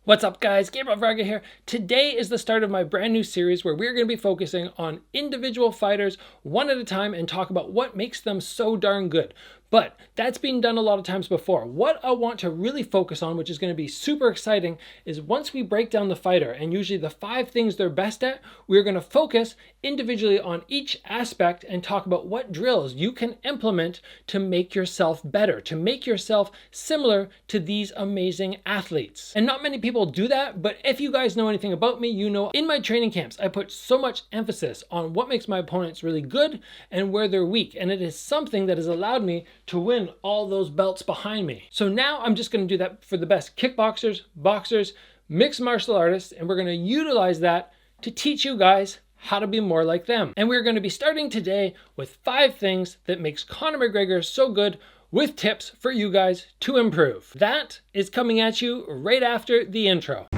What's up guys, Gabriel Varga here. Today is the start of my brand new series where we're going to be focusing on individual fighters one at a time and talk about what makes them so darn good. But that's been done a lot of times before. What I want to really focus on, which is going to be super exciting, is once we break down the fighter and usually the 5 things they're best at, we're going to focus individually on each aspect and talk about what drills you can implement to make yourself better, to make yourself similar to these amazing athletes. And not many people do that, but if you guys know anything about me, you know in my training camps, I put so much emphasis on what makes my opponents really good and where they're weak. And it is something that has allowed me to win all those belts behind me. So now I'm just going to do that for the best kickboxers, boxers, mixed martial artists, and we're going to utilize that to teach you guys how to be more like them. And we're going to be starting today with 5 things that makes Conor McGregor so good, with tips for you guys to improve. That is coming at you right after the intro.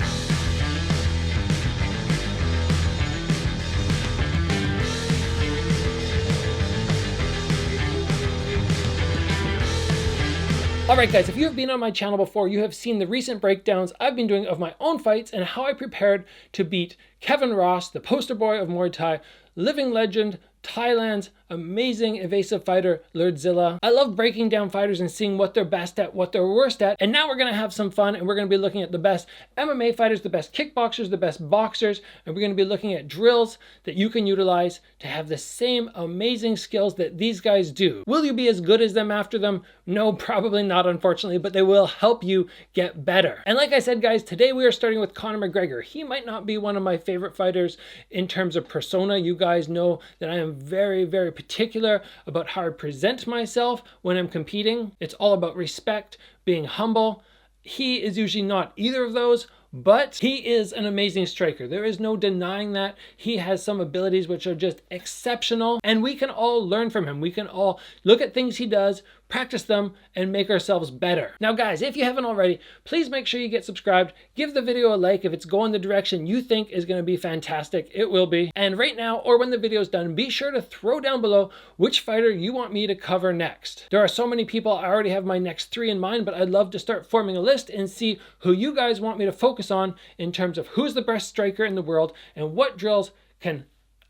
Alright guys, if you have been on my channel before, you have seen the recent breakdowns I've been doing of my own fights and how I prepared to beat Kevin Ross, the poster boy of Muay Thai, living legend, Thailand's amazing evasive fighter, Lordzilla. I love breaking down fighters and seeing what they're best at, what they're worst at, and now we're going to have some fun and we're going to be looking at the best MMA fighters, the best kickboxers, the best boxers, and we're going to be looking at drills that you can utilize to have the same amazing skills that these guys do. Will you be as good as them after them? No, probably not, unfortunately, but they will help you get better. And like I said, guys, today we are starting with Conor McGregor. He might not be one of my favorite fighters in terms of persona. You guys know that I am very, very particular about how I present myself when I'm competing. It's all about respect, being humble. He is usually not either of those, but he is an amazing striker. There is no denying that. He has some abilities which are just exceptional, and we can all learn from him. We can all look at things he does, practice them, and make ourselves better. Now guys, if you haven't already, please make sure you get subscribed. Give the video a like if it's going the direction you think is going to be fantastic. It will be. And right now, or when the video is done, be sure to throw down below which fighter you want me to cover next. There are so many people, I already have my next 3 in mind, but I'd love to start forming a list and see who you guys want me to focus on in terms of who's the best striker in the world and what drills can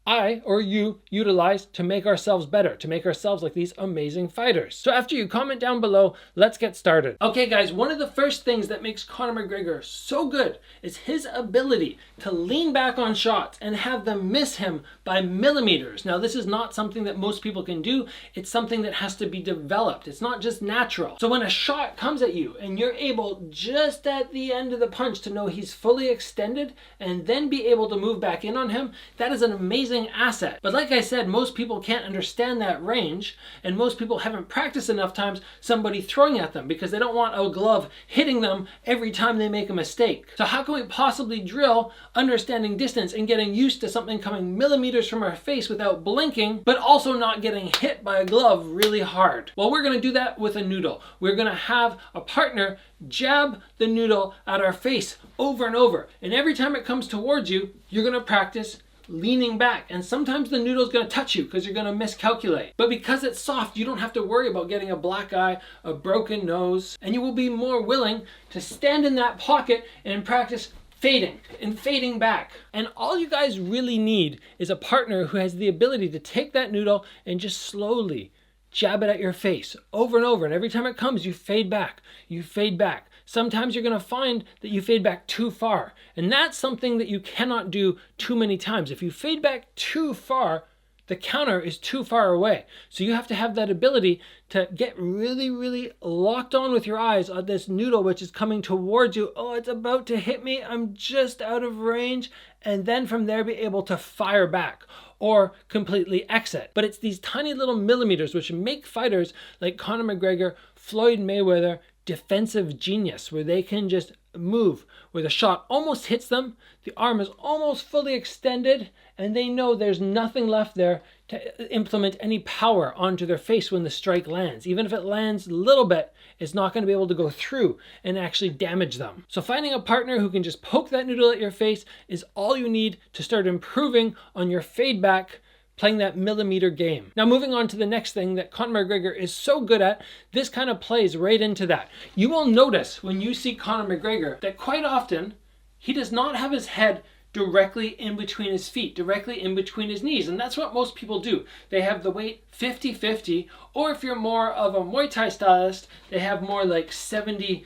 I or you utilize to make ourselves better, to make ourselves like these amazing fighters. So after you comment down below, let's get started. Okay guys, one of the first things that makes Conor McGregor so good is his ability to lean back on shots and have them miss him by millimeters. Now this is not something that most people can do. It's something that has to be developed. It's not just natural. So when a shot comes at you and you're able just at the end of the punch to know he's fully extended and then be able to move back in on him, that is an amazing asset. But like I said, most people can't understand that range, and most people haven't practiced enough times somebody throwing at them because they don't want a glove hitting them every time they make a mistake. So how can we possibly drill understanding distance and getting used to something coming millimeters from our face without blinking, but also not getting hit by a glove really hard? Well, we're going to do that with a noodle. We're going to have a partner jab the noodle at our face over and over, and every time it comes towards you, you're going to practice leaning back, and sometimes the noodle is going to touch you because you're going to miscalculate. But because it's soft, you don't have to worry about getting a black eye, a broken nose, and you will be more willing to stand in that pocket and practice fading and fading back. And all you guys really need is a partner who has the ability to take that noodle and just slowly jab it at your face over and over, and every time it comes, you fade back, you fade back. Sometimes you're going to find that you fade back too far, and that's something that you cannot do too many times. If you fade back too far, the counter is too far away. So you have to have that ability to get really, really locked on with your eyes on this noodle which is coming towards you. Oh, it's about to hit me. I'm just out of range. And then from there be able to fire back or completely exit. But it's these tiny little millimeters which make fighters like Conor McGregor, Floyd Mayweather, defensive genius, where they can just move, where the shot almost hits them, the arm is almost fully extended, and they know there's nothing left there to implement any power onto their face when the strike lands. Even if it lands a little bit, it's not going to be able to go through and actually damage them. So finding a partner who can just poke that noodle at your face is all you need to start improving on your fade back, playing that millimeter game. Now moving on to the next thing that Conor McGregor is so good at, this kind of plays right into that. You will notice when you see Conor McGregor that quite often he does not have his head directly in between his feet, directly in between his knees. And that's what most people do. They have the weight 50-50, or if you're more of a Muay Thai stylist, they have more like 70-30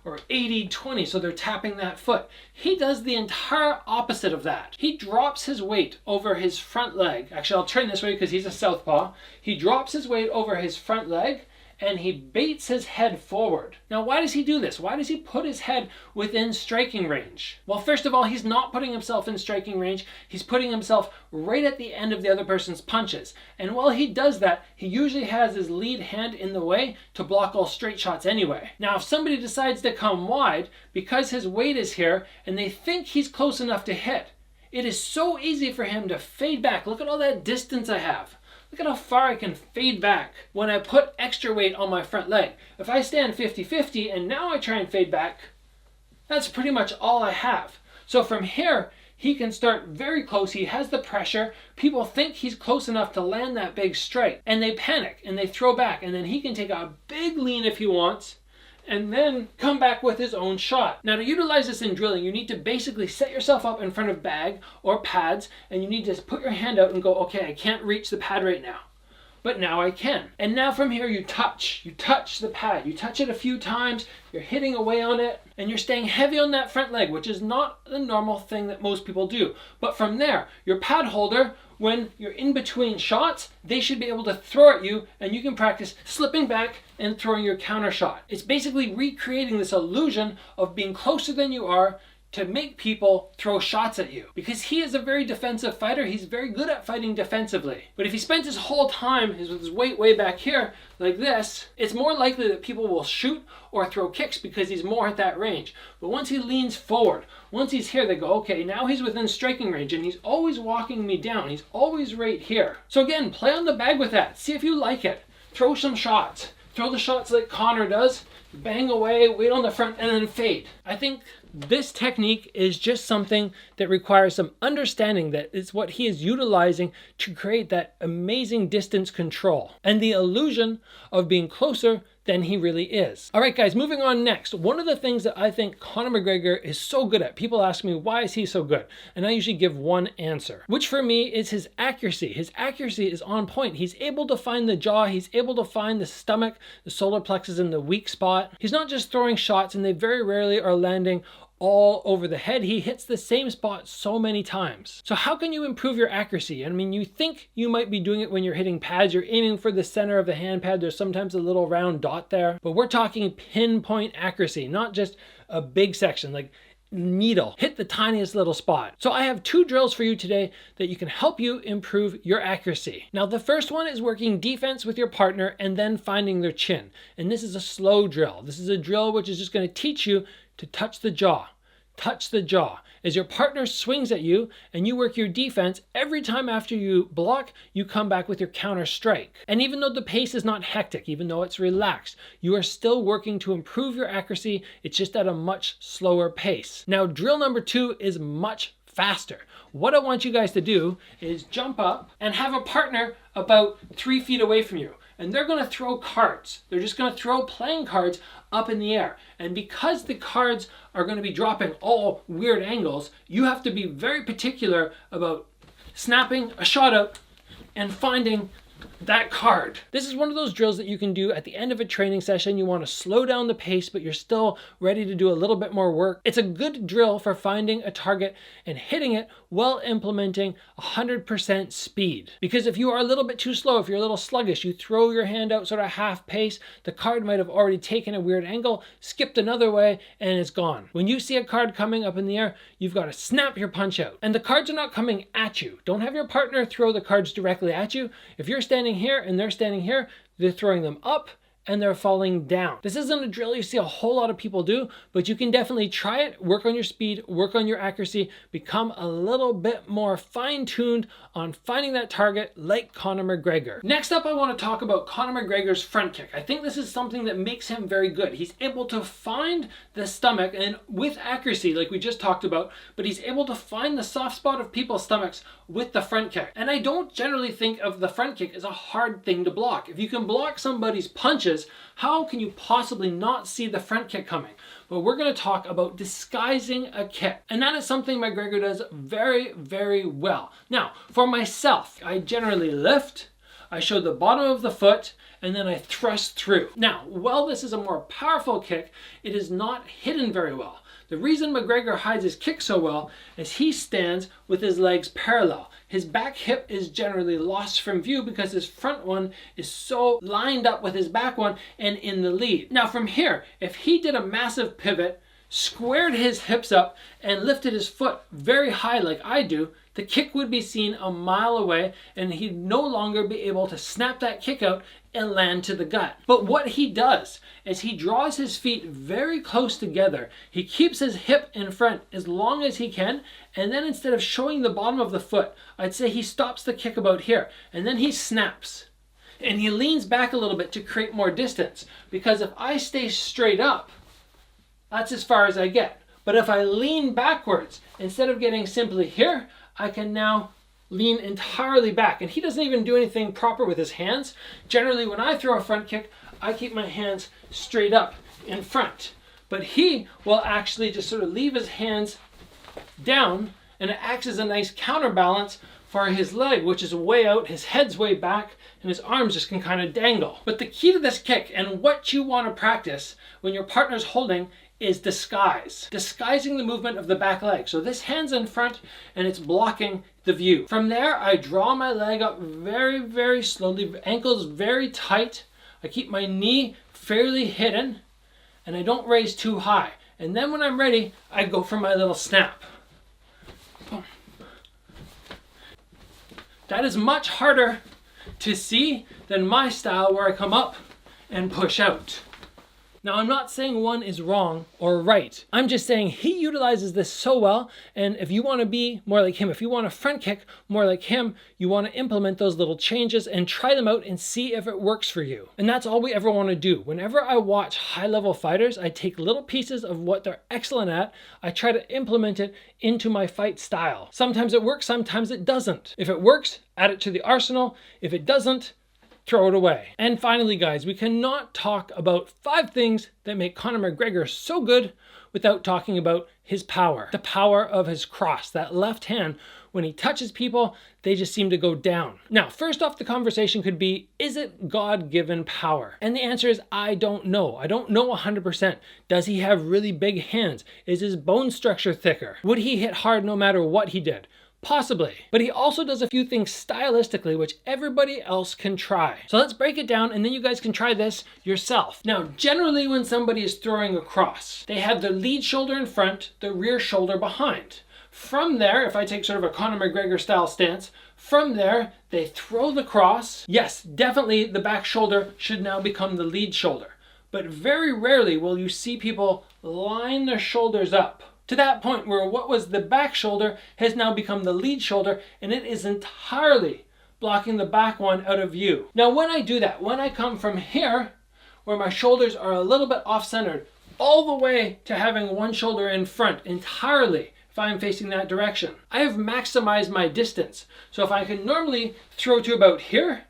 or 80-20, so they're tapping that foot. He does the entire opposite of that. He drops his weight over his front leg. Actually, I'll turn this way because he's a southpaw. He drops his weight over his front leg, and he baits his head forward. Now, why does he do this? Why does he put his head within striking range? Well, first of all, he's not putting himself in striking range. He's putting himself right at the end of the other person's punches. And while he does that, he usually has his lead hand in the way to block all straight shots anyway. Now, if somebody decides to come wide, because his weight is here, and they think he's close enough to hit, it is so easy for him to fade back. Look at all that distance I have. Look at how far I can fade back when I put extra weight on my front leg. If I stand 50-50 and now I try and fade back, that's pretty much all I have. So from here, he can start very close. He has the pressure. People think he's close enough to land that big strike, and they panic and they throw back, and then he can take a big lean if he wants, and then come back with his own shot. Now, to utilize this in drilling, you need to basically set yourself up in front of bag or pads, and you need to put your hand out and go, okay, I can't reach the pad right now, but now I can. And now from here, you touch the pad. You touch it a few times, you're hitting away on it, and you're staying heavy on that front leg, which is not the normal thing that most people do. But from there, your pad holder, when you're in between shots, they should be able to throw at you, and you can practice slipping back and throwing your counter shot. It's basically recreating this illusion of being closer than you are to make people throw shots at you. Because he is a very defensive fighter, he's very good at fighting defensively. But if he spends his whole time with his weight way back here, like this, it's more likely that people will shoot or throw kicks because he's more at that range. But once he leans forward, once he's here, they go, okay, now he's within striking range, and he's always walking me down. He's always right here. So again, play on the bag with that. See if you like it. Throw some shots. Throw the shots like Conor does. Bang away, wait on the front, and then fade. I think this technique is just something that requires some understanding that it's what he is utilizing to create that amazing distance control and the illusion of being closer than he really is. All right, guys, moving on next. One of the things that I think Conor McGregor is so good at, people ask me, why is he so good? And I usually give one answer, which for me is his accuracy. His accuracy is on point. He's able to find the jaw. He's able to find the stomach, the solar plexus in the weak spot. He's not just throwing shots, and they very rarely are landing all over the head. He hits the same spot so many times. So how can you improve your accuracy? I mean, you think you might be doing it when you're hitting pads. You're aiming for the center of the hand pad. There's sometimes a little round dot there, but we're talking pinpoint accuracy, not just a big section like needle. Hit the tiniest little spot. So I have two drills for you today that you can help you improve your accuracy. Now, the first one is working defense with your partner and then finding their chin. And this is a slow drill. This is a drill which is just going to teach you to touch the jaw. Touch the jaw. As your partner swings at you and you work your defense, every time after you block, you come back with your counter strike. And even though the pace is not hectic, even though it's relaxed, you are still working to improve your accuracy. It's just at a much slower pace. Now, drill number 2 is much faster. What I want you guys to do is jump up and have a partner about 3 feet away from you. And they're going to throw cards. They're just going to throw playing cards up in the air. And because the cards are going to be dropping all weird angles, you have to be very particular about snapping a shot up and finding that card. This is one of those drills that you can do at the end of a training session. You want to slow down the pace, but you're still ready to do a little bit more work. It's a good drill for finding a target and hitting it while implementing 100% speed. Because if you are a little bit too slow, if you're a little sluggish, you throw your hand out sort of half pace, the card might have already taken a weird angle, skipped another way, and it's gone. When you see a card coming up in the air, you've got to snap your punch out. And the cards are not coming at you. Don't have your partner throw the cards directly at you. If you're standing here and they're standing here, they're throwing them up and they're falling down. This isn't a drill you see a whole lot of people do, but you can definitely try it, work on your speed, work on your accuracy, become a little bit more fine-tuned on finding that target like Conor McGregor. Next up, I want to talk about Conor McGregor's front kick. I think this is something that makes him very good. He's able to find the stomach and with accuracy, like we just talked about, but he's able to find the soft spot of people's stomachs with the front kick. And I don't generally think of the front kick as a hard thing to block. If you can block somebody's punches, how can you possibly not see the front kick coming? but we're going to talk about disguising a kick. And that is something McGregor does very, very well. Now, for myself, I generally lift, I show the bottom of the foot, and then I thrust through. Now, while this is a more powerful kick, it is not hidden very well. The reason McGregor hides his kick so well is he stands with his legs parallel. His back hip is generally lost from view because his front one is so lined up with his back one and in the lead. Now from here, if he did a massive pivot, squared his hips up, and lifted his foot very high like I do, the kick would be seen a mile away and he'd no longer be able to snap that kick out and land to the gut. But what he does is he draws his feet very close together. He keeps his hip in front as long as he can, and then instead of showing the bottom of the foot, I'd say he stops the kick about here, and then he snaps. And he leans back a little bit to create more distance, because if I stay straight up, that's as far as I get. But if I lean backwards, instead of getting simply here, I can now lean entirely back. And he doesn't even do anything proper with his hands. Generally, when I throw a front kick, I keep my hands straight up in front. But he will actually just sort of leave his hands down, and it acts as a nice counterbalance for his leg, which is way out, his head's way back, and his arms just can kind of dangle. But the key to this kick, and what you want to practice when your partner's holding, is disguise. Disguising the movement of the back leg. So this hand's in front and it's blocking the view. From there, I draw my leg up very, very slowly, ankles very tight. I keep my knee fairly hidden and I don't raise too high. And then when I'm ready, I go for my little snap. Boom. That is much harder to see than my style where I come up and push out. Now, I'm not saying one is wrong or right. I'm just saying he utilizes this so well, and if you want to be more like him, if you want a front kick more like him, you want to implement those little changes and try them out and see if it works for you. And that's all we ever want to do. Whenever I watch high-level fighters, I take little pieces of what they're excellent at, I try to implement it into my fight style. Sometimes it works, sometimes it doesn't. If it works, add it to the arsenal. If it doesn't, throw it away. And finally, guys, we cannot talk about 5 things that make Conor McGregor so good without talking about his power. The power of his cross, that left hand, when he touches people, they just seem to go down. Now, first off, the conversation could be, is it God-given power? And the answer is, I don't know. I don't know 100%. Does he have really big hands? Is his bone structure thicker? Would he hit hard no matter what he did? Possibly. But he also does a few things stylistically which everybody else can try. So let's break it down and then you guys can try this yourself. Now, generally when somebody is throwing across, they have the lead shoulder in front, the rear shoulder behind. From there, if I take sort of a Conor McGregor style stance, from there, they throw the cross. Yes, definitely the back shoulder should now become the lead shoulder. But very rarely will you see people line their shoulders up to that point where what was the back shoulder has now become the lead shoulder, and it is entirely blocking the back one out of view. Now when I do that, when I come from here, where my shoulders are a little bit off-centered, all the way to having one shoulder in front entirely, if I'm facing that direction, I have maximized my distance. So if I can normally throw to about here,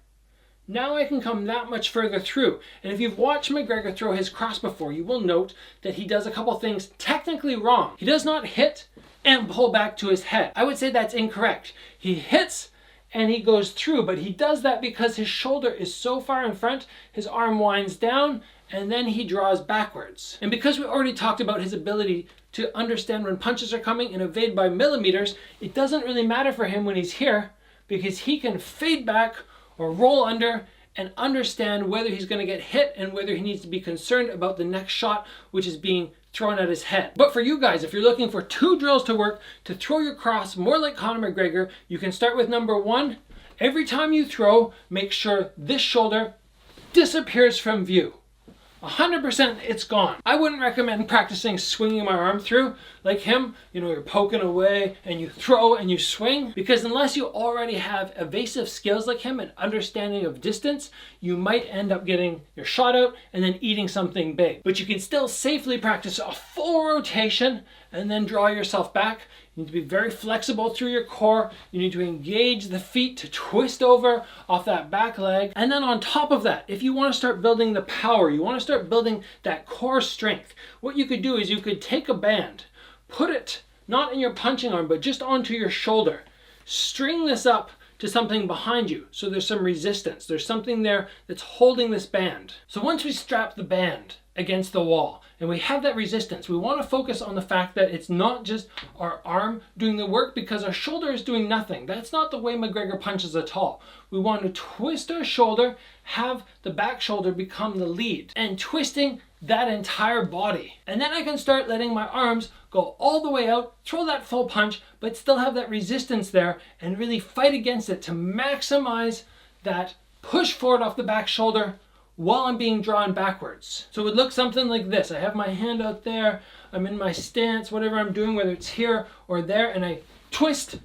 now I can come that much further through. And if you've watched McGregor throw his cross before, you will note that he does a couple things technically wrong. He does not hit and pull back to his head. I would say that's incorrect. He hits and he goes through, but he does that because his shoulder is so far in front, his arm winds down, and then he draws backwards. And because we already talked about his ability to understand when punches are coming and evade by millimeters, it doesn't really matter for him when he's here because he can fade back or roll under and understand whether he's going to get hit and whether he needs to be concerned about the next shot, which is being thrown at his head. But for you guys, if you're looking for 2 drills to work to throw your cross more like Conor McGregor, you can start with number 1. Every time you throw, make sure this shoulder disappears from view. 100% it's gone. I wouldn't recommend practicing swinging my arm through like him. You know, you're poking away and you throw and you swing, because unless you already have evasive skills like him and understanding of distance, you might end up getting your shot out and then eating something big. But you can still safely practice a full rotation and then draw yourself back. You need to be very flexible through your core. You need to engage the feet to twist over off that back leg. And then on top of that, if you want to start building the power, you want to start building that core strength, what you could do is you could take a band, put it not in your punching arm, but just onto your shoulder. String this up to something behind you, so there's some resistance. There's something there that's holding this band. So once we strap the band against the wall and we have that resistance, we want to focus on the fact that it's not just our arm doing the work, because our shoulder is doing nothing. That's not the way McGregor punches at all. We want to twist our shoulder, have the back shoulder become the lead, and twisting that entire body. And then I can start letting my arms go all the way out, throw that full punch, but still have that resistance there and really fight against it to maximize that push forward off the back shoulder while I'm being drawn backwards. So it would look something like this. I have my hand out there, I'm in my stance, whatever I'm doing, whether it's here or there, and I twist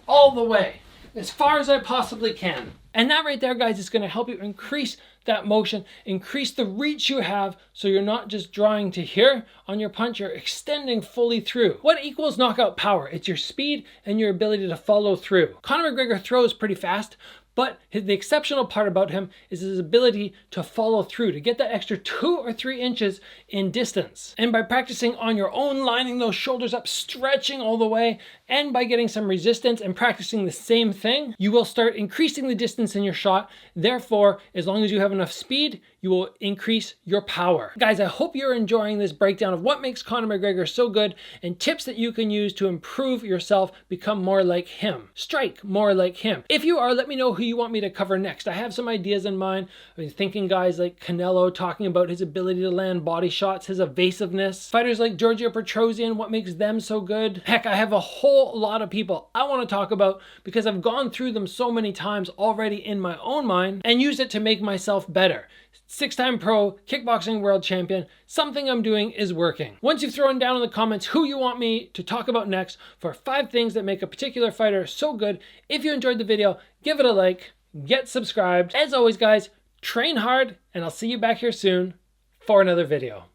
all the way, as far as I possibly can. And that right there, guys, is going to help you increase that motion, increase the reach you have, so you're not just drawing to here on your punch, you're extending fully through. What equals knockout power? It's your speed and your ability to follow through. Conor McGregor throws pretty fast, but the exceptional part about him is his ability to follow through, to get that extra 2 or 3 inches in distance. And by practicing on your own, lining those shoulders up, stretching all the way, and by getting some resistance and practicing the same thing, you will start increasing the distance in your shot. Therefore, as long as you have enough speed, you will increase your power. Guys, I hope you're enjoying this breakdown of what makes Conor McGregor so good and tips that you can use to improve yourself, become more like him, strike more like him. If you are, let me know who you want me to cover next. I have some ideas in mind. I'm thinking guys like Canelo, talking about his ability to land body shots, his evasiveness. Fighters like Giorgio Petrosian, what makes them so good. Heck, I have a whole lot of people I want to talk about because I've gone through them so many times already in my own mind and used it to make myself better. 6-time pro, kickboxing world champion, something I'm doing is working. Once you've thrown down in the comments who you want me to talk about next for 5 things that make a particular fighter so good, if you enjoyed the video, give it a like, get subscribed. As always, guys, train hard, and I'll see you back here soon for another video.